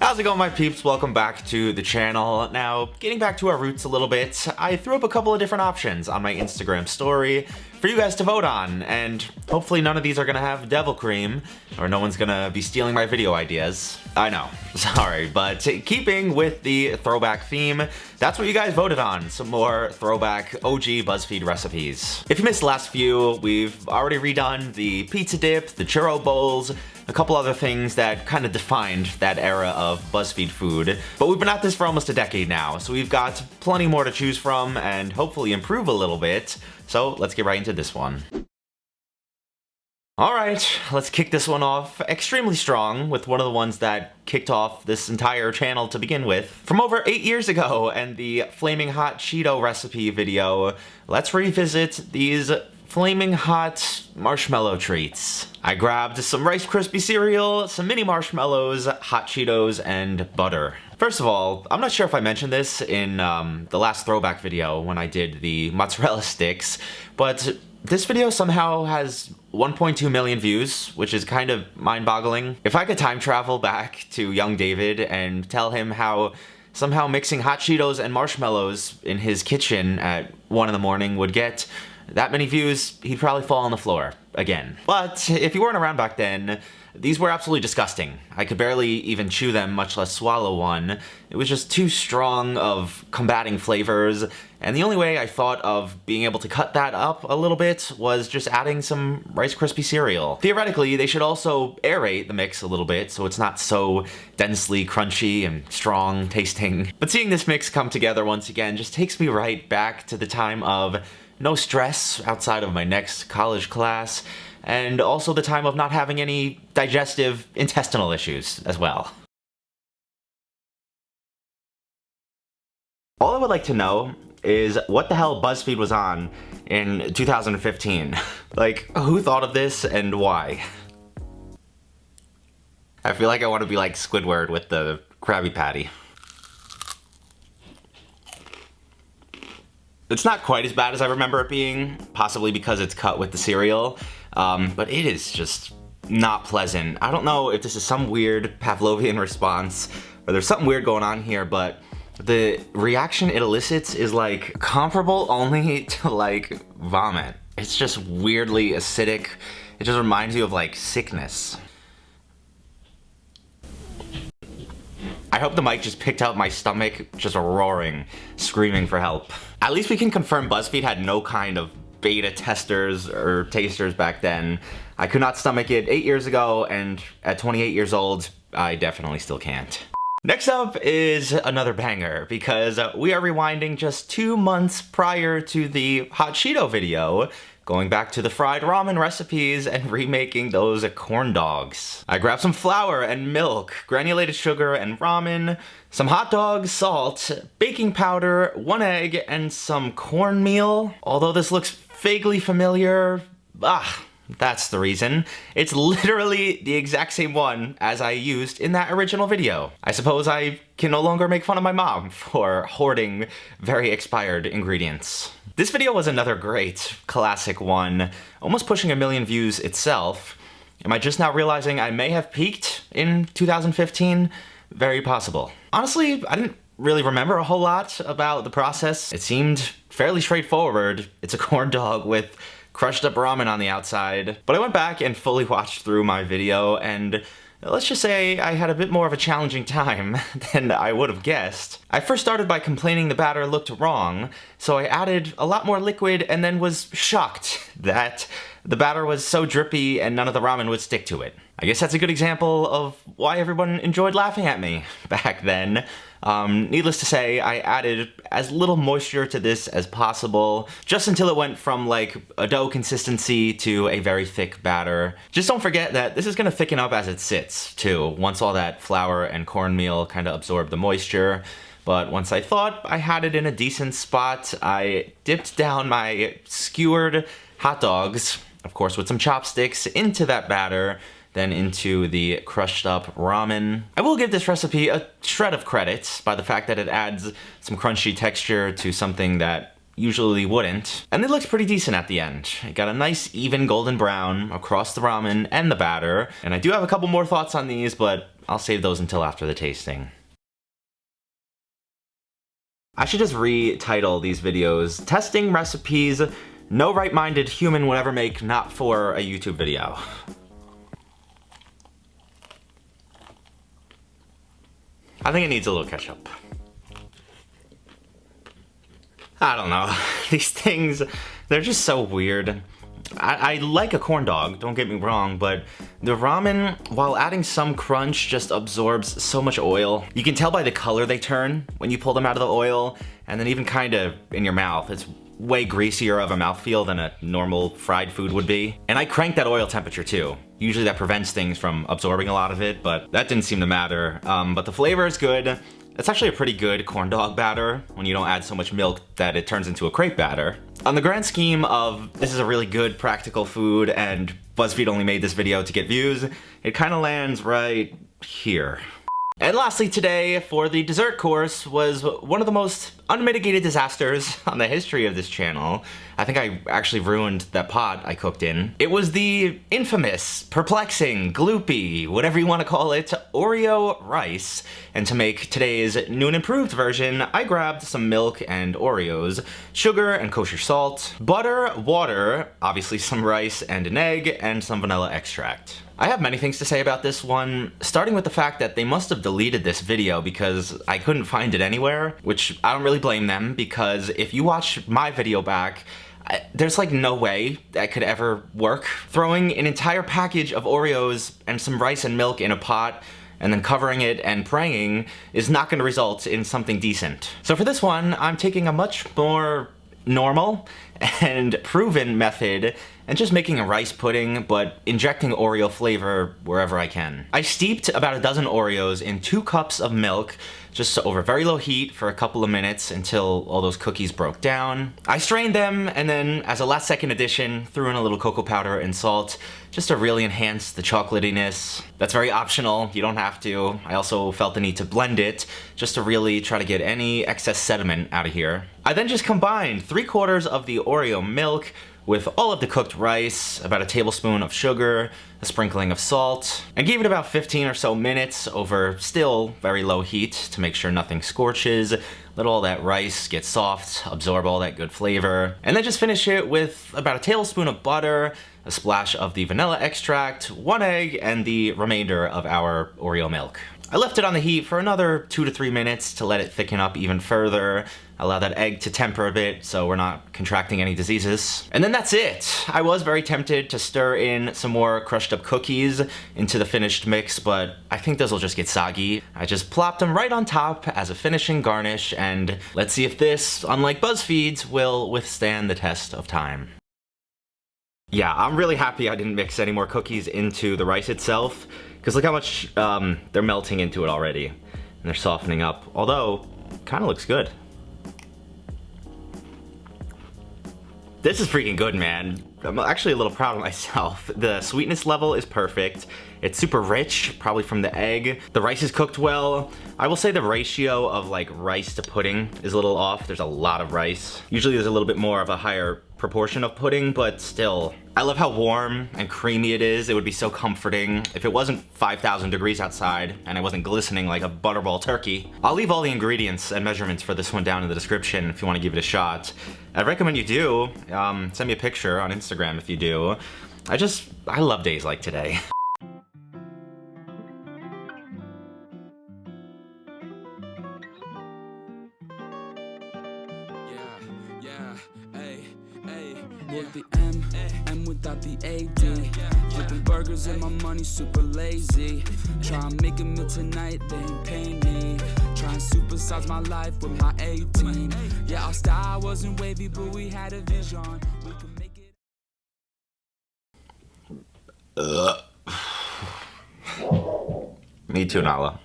How's it going, my peeps? Welcome back to the channel. Now, getting back to our roots a little bit, I threw up a couple of different options on my Instagram story for you guys to vote on, and hopefully none of these are gonna have devil cream, or no one's gonna be stealing my video ideas. I know, sorry, but keeping with the throwback theme, that's what you guys voted on, some more throwback OG BuzzFeed recipes. If you missed the last few, we've already redone the pizza dip, the churro bowls, a couple other things that kind of defined that era of BuzzFeed food. But we've been at this for almost a decade now, so we've got plenty more to choose from and hopefully improve a little bit. So let's get right into this one. Alright, let's kick this one off extremely strong with one of the ones that kicked off this entire channel to begin with. From over 8 years ago and the Flaming Hot Cheeto recipe video, let's revisit these flaming hot marshmallow treats. I grabbed some Rice Krispie cereal, some mini marshmallows, hot Cheetos, and butter. First of all, I'm not sure if I mentioned this in the last throwback video when I did the mozzarella sticks, but this video somehow has 1.2 million views, which is kind of mind-boggling. If I could time travel back to young David and tell him how somehow mixing hot Cheetos and marshmallows in his kitchen at 1 in the morning would get that many views, he'd probably fall on the floor again. But if you weren't around back then, these were absolutely disgusting. I could barely even chew them, much less swallow one. It was just too strong of combating flavors, and the only way I thought of being able to cut that up a little bit was just adding some Rice Krispie cereal. Theoretically, they should also aerate the mix a little bit so it's not so densely crunchy and strong tasting. But seeing this mix come together once again just takes me right back to the time of no stress outside of my next college class, and also the time of not having any digestive intestinal issues as well. All I would like to know is what the hell BuzzFeed was on in 2015. Like, who thought of this and why? I feel like I want to be like Squidward with the Krabby Patty. It's not quite as bad as I remember it being, possibly because it's cut with the cereal, but it is just not pleasant. I don't know if this is some weird Pavlovian response, or there's something weird going on here, but the reaction it elicits is like comparable only to like vomit. It's just weirdly acidic. It just reminds you of like sickness. I hope the mic just picked out my stomach just roaring, screaming for help. At least we can confirm BuzzFeed had no kind of beta testers or tasters back then. I could not stomach it 8 years ago, and at 28 years old, I definitely still can't. Next up is another banger, because we are rewinding just 2 months prior to the hot Cheeto video, going back to the fried ramen recipes and remaking those corn dogs. I grabbed some flour and milk, granulated sugar and ramen, some hot dogs, salt, baking powder, 1 egg, and some cornmeal. Although this looks vaguely familiar, that's the reason. It's literally the exact same one as I used in that original video. I suppose I can no longer make fun of my mom for hoarding very expired ingredients. This video was another great classic one, almost pushing 1 million views itself. Am I just now realizing I may have peaked in 2015? Very possible. Honestly, I didn't really remember a whole lot about the process. It seemed fairly straightforward. It's a corn dog with crushed up ramen on the outside. But I went back and fully watched through my video, and let's just say I had a bit more of a challenging time than I would have guessed. I first started by complaining the batter looked wrong, so I added a lot more liquid and then was shocked that the batter was so drippy and none of the ramen would stick to it. I guess that's a good example of why everyone enjoyed laughing at me back then. Needless to say, I added as little moisture to this as possible, just until it went from like a dough consistency to a very thick batter. Just don't forget that this is gonna thicken up as it sits, too, once all that flour and cornmeal kind of absorb the moisture. But once I thought I had it in a decent spot, I dipped down my skewered hot dogs, of course with some chopsticks, into that batter, then into the crushed up ramen. I will give this recipe a shred of credit by the fact that it adds some crunchy texture to something that usually wouldn't. And it looks pretty decent at the end. It got a nice even golden brown across the ramen and the batter. And I do have a couple more thoughts on these, but I'll save those until after the tasting. I should just retitle these videos, Testing Recipes No Right-Minded Human Would Ever Make, Not for a YouTube Video. I think it needs a little ketchup. I don't know. These things, they're just so weird. I like a corn dog, don't get me wrong, but the ramen, while adding some crunch, just absorbs so much oil. You can tell by the color they turn when you pull them out of the oil, and then even kind of in your mouth. It's way greasier of a mouthfeel than a normal fried food would be. And I cranked that oil temperature too. Usually that prevents things from absorbing a lot of it, but that didn't seem to matter. But the flavor is good. It's actually a pretty good corn dog batter when you don't add so much milk that it turns into a crepe batter. On the grand scheme of this is a really good practical food and BuzzFeed only made this video to get views, it kind of lands right here. And lastly today, for the dessert course, was one of the most unmitigated disasters on the history of this channel. I think I actually ruined that pot I cooked in. It was the infamous, perplexing, gloopy, whatever you want to call it, Oreo Rice. And to make today's new and improved version, I grabbed some milk and Oreos, sugar and kosher salt, butter, water, obviously some rice and an egg, and some vanilla extract. I have many things to say about this one, starting with the fact that they must have deleted this video because I couldn't find it anywhere, which I don't really blame them, because if you watch my video back, there's like no way that could ever work. Throwing an entire package of Oreos and some rice and milk in a pot and then covering it and praying is not going to result in something decent. So for this one, I'm taking a much more normal and proven method and just making a rice pudding, but injecting Oreo flavor wherever I can. I steeped about a dozen Oreos in 2 cups of milk, just over very low heat for a couple of minutes until all those cookies broke down. I strained them, and then as a last second addition, threw in a little cocoa powder and salt, just to really enhance the chocolatiness. That's very optional, you don't have to. I also felt the need to blend it, just to really try to get any excess sediment out of here. I then just combined 3/4 of the Oreo milk with all of the cooked rice, about a tablespoon of sugar, a sprinkling of salt, and gave it about 15 or so minutes over still very low heat to make sure nothing scorches, let all that rice get soft, absorb all that good flavor, and then just finish it with about a tablespoon of butter, a splash of the vanilla extract, 1 egg, and the remainder of our Oreo milk. I left it on the heat for another 2 to 3 minutes to let it thicken up even further, allow that egg to temper a bit so we're not contracting any diseases. And then that's it. I was very tempted to stir in some more crushed up cookies into the finished mix, but I think those will just get soggy. I just plopped them right on top as a finishing garnish, and let's see if this, unlike BuzzFeed's, will withstand the test of time. Yeah, I'm really happy I didn't mix any more cookies into the rice itself, because look how much they're melting into it already, and they're softening up, although kind of looks good. This is freaking good, man. I'm actually a little proud of myself. The sweetness level is perfect. It's super rich, probably from the egg. The rice is cooked well. I will say the ratio of like rice to pudding is a little off. There's a lot of rice. Usually there's a little bit more of a higher proportion of pudding, but still. I love how warm and creamy it is. It would be so comforting if it wasn't 5,000 degrees outside and I wasn't glistening like a butterball turkey. I'll leave all the ingredients and measurements for this one down in the description if you want to give it a shot. I'd recommend you do. Send me a picture on Instagram if you do. I love days like today. With the M without the AD. Flipping burgers and my money super lazy. Try and make a meal tonight, they ain't paying me. Try and supersize my life with my 18. Yeah, our style wasn't wavy, but we had a vision. We could make it. Me too, Nala.